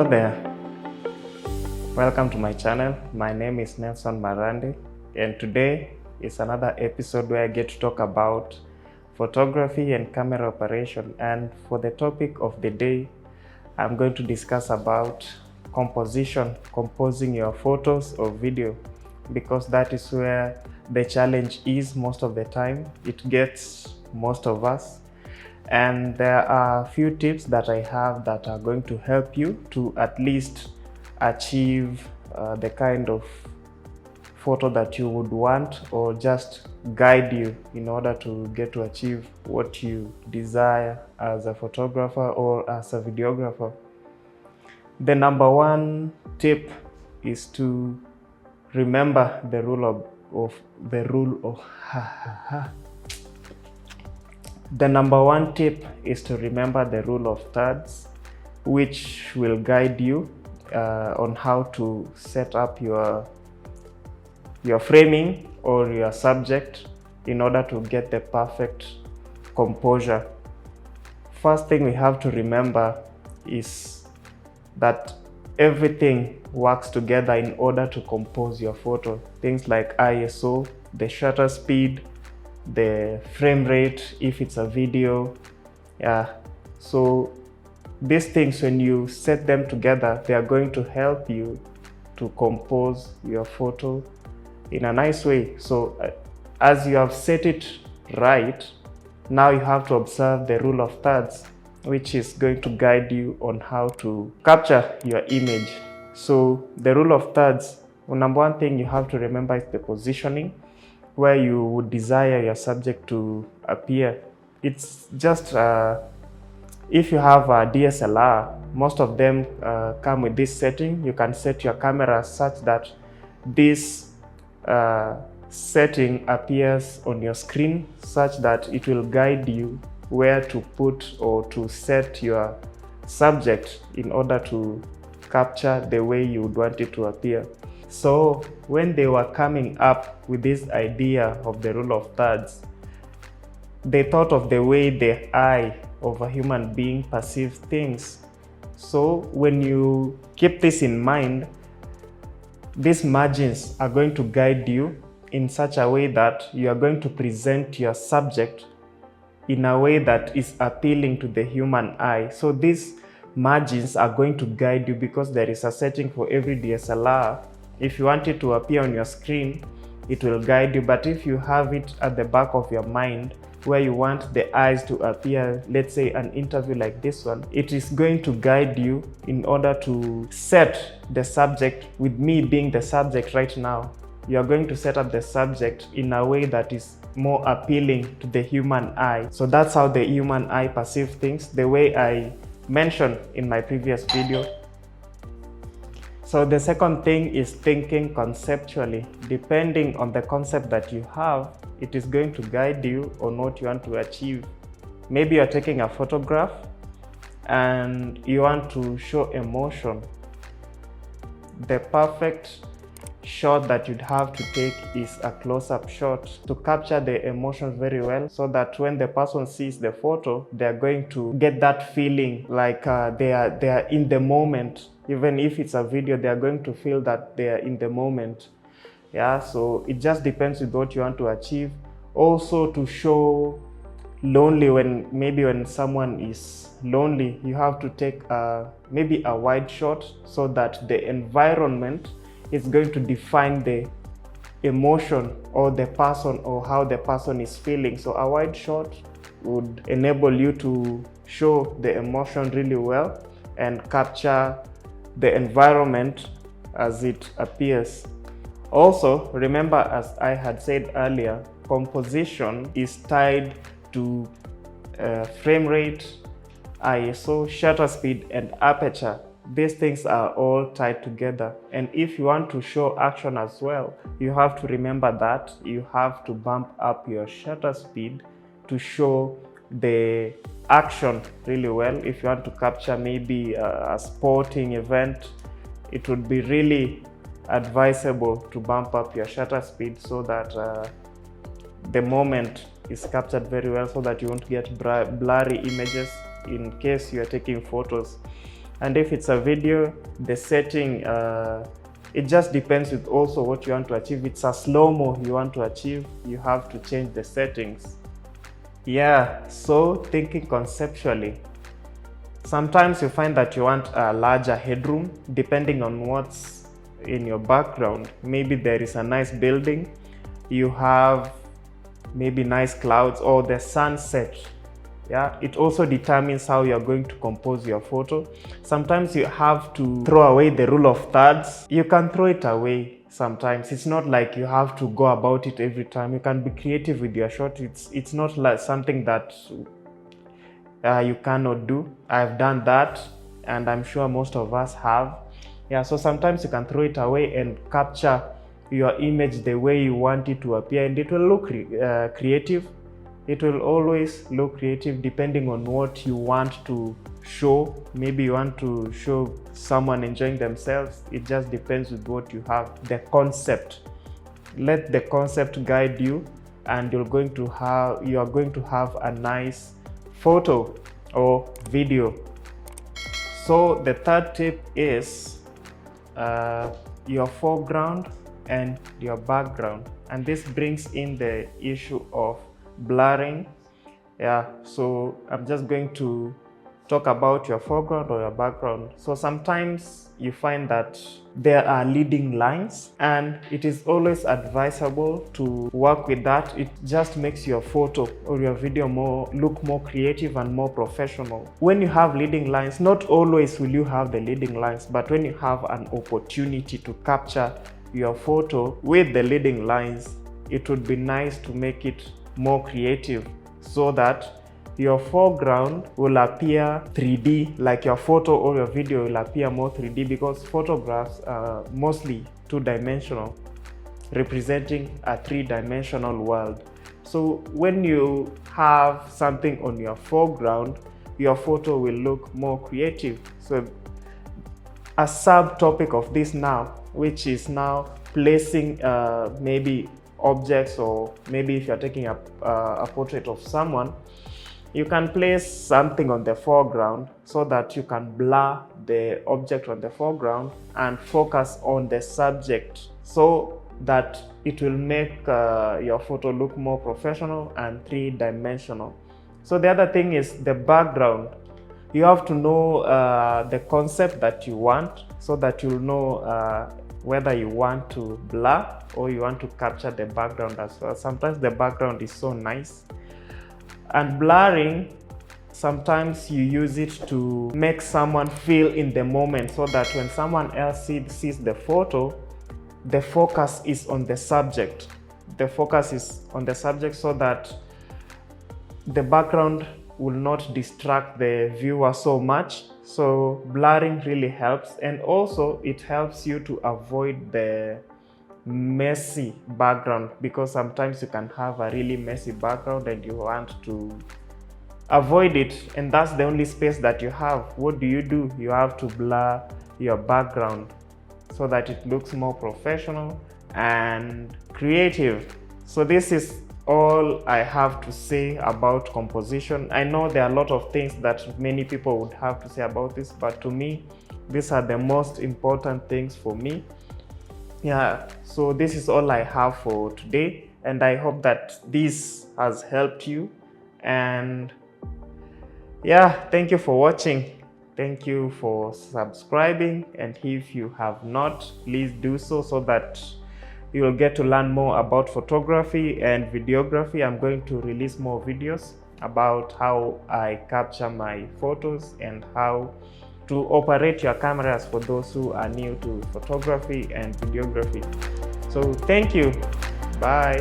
Hello there, welcome to my channel. My name is Nelson Marandi, and today is another episode where I get to talk about photography and camera operation. And for the topic of the day, I'm going to discuss about composing your photos or video, because that is where the challenge is most of the time. It gets most of us. And there are a few tips that I have that are going to help you to at least achieve the kind of photo that you would want, or just guide you in order to get to achieve what you desire as a photographer or as a videographer. The number one tip is to remember the rule of The number one tip is to remember the rule of thirds, which will guide you on how to set up your framing or your subject in order to get the perfect composure. First thing we have to remember is that everything works together in order to compose your photo. Things like ISO, the shutter speed, the frame rate if it's a video. So these things, when you set them together, they are going to help you to compose your photo in a nice way. So as you have set it right, now you have to observe the rule of thirds, which is going to guide you on how to capture your image. So the rule of thirds, the number one thing you have to remember is the positioning, where you would desire your subject to appear. It's just if you have a DSLR, most of them come with this setting. You can set your camera such that this setting appears on your screen, such that it will guide you where to put or to set your subject in order to capture the way you would want it to appear. So when they were coming up with this idea of the rule of thirds, they thought of the way the eye of a human being perceives things. So when you keep this in mind, these margins are going to guide you in such a way that you are going to present your subject in a way that is appealing to the human eye. So these margins are going to guide you, because there is a setting for every DSLR. If you want it to appear on your screen, it will guide you. But if you have it at the back of your mind, where you want the eyes to appear, let's say an interview like this one, it is going to guide you in order to set the subject. With me being the subject right now, you are going to set up the subject in a way that is more appealing to the human eye. So that's how the human eye perceives things, the way I mentioned in my previous video. So the second thing is thinking conceptually. Depending on the concept that you have, it is going to guide you on what you want to achieve. Maybe you're taking a photograph and you want to show emotion. The perfect shot that you'd have to take is a close-up shot to capture the emotions very well, so that when the person sees the photo, they're going to get that feeling like they are in the moment. Even if it's a video, they are going to feel that they are in the moment. So it just depends with what you want to achieve. Also, to show lonely, when someone is lonely, you have to take maybe a wide shot, so that the environment is going to define the emotion or the person, or how the person is feeling. So a wide shot would enable you to show the emotion really well and capture the environment as it appears. Also, remember, as I had said earlier, composition is tied to frame rate, ISO, shutter speed, and aperture. These things are all tied together. And if you want to show action as well, you have to remember that you have to bump up your shutter speed to show the action really well. If you want to capture maybe a sporting event, it would be really advisable to bump up your shutter speed, so that the moment is captured very well, so that you won't get blurry images in case you are taking photos. And if it's a video, the setting, it just depends with also what you want to achieve. If it's a slow-mo you want to achieve, you have to change the settings. Yeah, so thinking conceptually, sometimes you find that you want a larger headroom depending on what's in your background. Maybe there is a nice building, you have maybe nice clouds or the sunset. Yeah, it also determines how you're going to compose your photo. Sometimes you have to throw away the rule of thirds. You can throw it away sometimes. It's not like you have to go about it every time. You can be creative with your shot. It's not like something that you cannot do. I've done that, and I'm sure most of us have. Yeah, so sometimes you can throw it away and capture your image the way you want it to appear, and it will look creative. It will always look creative depending on what you want to show. Maybe you want to show someone enjoying themselves. It just depends with what you have. The concept. Let the concept guide you, and you are going to have a nice photo or video. So the third tip is your foreground and your background, and this brings in the issue of blurring. Yeah, so I'm just going to talk about your foreground or your background. So sometimes you find that there are leading lines, and it is always advisable to work with that. It just makes your photo or your video look more creative and more professional. When you have leading lines, not always will you have the leading lines, but when you have an opportunity to capture your photo with the leading lines, it would be nice to make it more creative so that your foreground will appear 3D, like your photo or your video will appear more 3D, because photographs are mostly two-dimensional, representing a three-dimensional world. So when you have something on your foreground, your photo will look more creative. So a subtopic of this now, which is now placing maybe objects, or maybe if you're taking a portrait of someone, you can place something on the foreground so that you can blur the object on the foreground and focus on the subject, so that it will make your photo look more professional and three-dimensional. So the other thing is the background. You have to know the concept that you want, so that you'll know whether you want to blur or you want to capture the background as well. Sometimes the background is so nice. And blurring, sometimes you use it to make someone feel in the moment, so that when someone else sees the photo, the focus is on the subject. The focus is on the subject, so that the background will not distract the viewer so much. So blurring really helps, and also it helps you to avoid the messy background, because sometimes you can have a really messy background and you want to avoid it, and that's the only space that you have. What do? You have to blur your background so that it looks more professional and creative. So this is all I have to say about composition. I know there are a lot of things that many people would have to say about this, but to me, these are the most important things for me. Yeah, so this is all I have for today, and I hope that this has helped you. And yeah, thank you for watching. Thank you for subscribing, and if you have not, please do so, so that you will get to learn more about photography and videography. I'm going to release more videos about how I capture my photos and how to operate your cameras for those who are new to photography and videography. So thank you. Bye.